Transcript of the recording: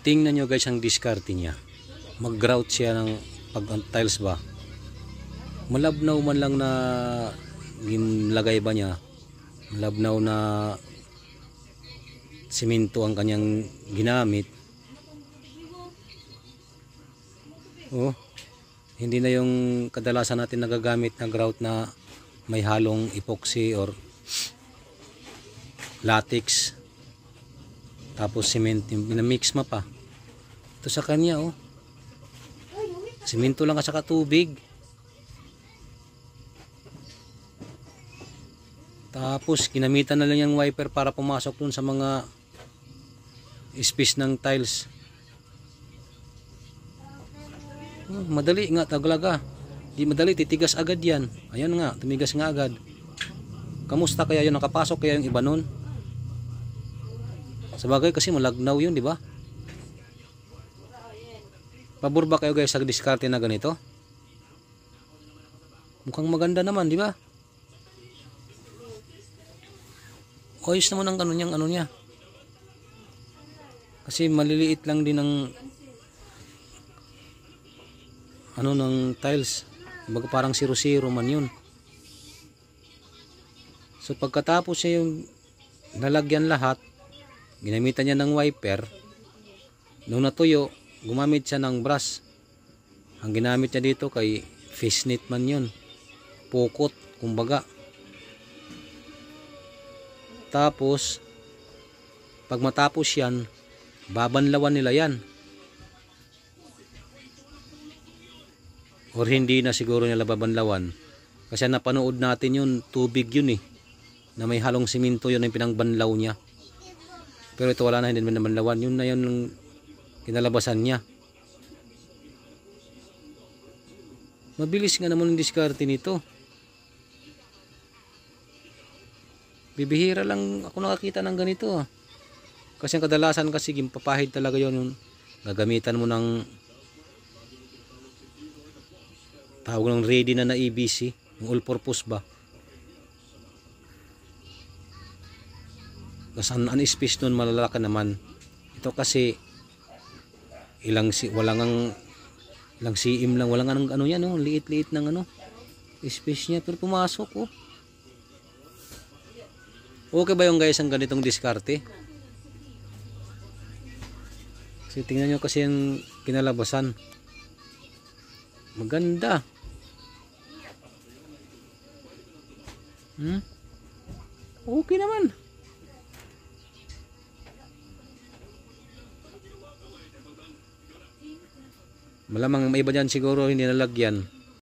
Tingnan nyo guys ang diskarte niya. Mag-grout siya ng pag tiles ba. Malabnaw man lang na ginlagay ba niya. Malabnaw na simento ang kanyang ginamit. Oh, hindi na yung kadalasan natin nagagamit na grout na may halong epoxy or latex tapos cement yung pinamix ma pa. Ito sa kanya oh, simento lang at saka tubig, tapos ginamitan na lang yung wiper para pumasok dun sa mga space ng tiles. Madali nga taglaga, di madali, titigas agad yan. Ayan nga, tumigas nga agad. Kamusta kaya yun, nakapasok kaya yung iba nun? Sabagay kasi malagnaw yun, di ba? Pabor ba kayo guys sa diskarte na ganito? Mukhang maganda naman, di ba? Ayos naman ang ano niya. Kasi maliliit lang din ang ng tiles. Baga parang 0-0 man yun. So pagkatapos siya yung nalagyan lahat, ginamitan niya ng wiper. Nung natuyo, gumamit siya ng brush. Ang ginamit niya dito kay fishnet man yun, pukot kumbaga. Tapos pag matapos yan, babanlawan nila yan. Or hindi na siguro nila babanlawan. Kasi napanood natin yun, tubig yun eh, na may halong simento, yun yung pinangbanlaw niya. Pero ito wala na, hindi naman nabanlawan. Yun na yun ang kinalabasan niya. Mabilis nga naman yung diskarte nito. Bibihira lang ako nakakita ng ganito. Kasi ang kadalasan kasi gimpapahid talaga yun, yung gagamitan mo ng tawag ng ready na EBC, yung all purpose ba. Kasi ang space nun malalaki naman. Ito kasi ilang cm lang, walang ano yan, oh, liit-liit ng space niya, pero pumasok oh. Okay ba yung guys ang ganitong diskarte? Kasi tingnan nyo kasi yung kinalabasan. Maganda. Okay naman. Malamang may iba dyan siguro hindi nalagyan.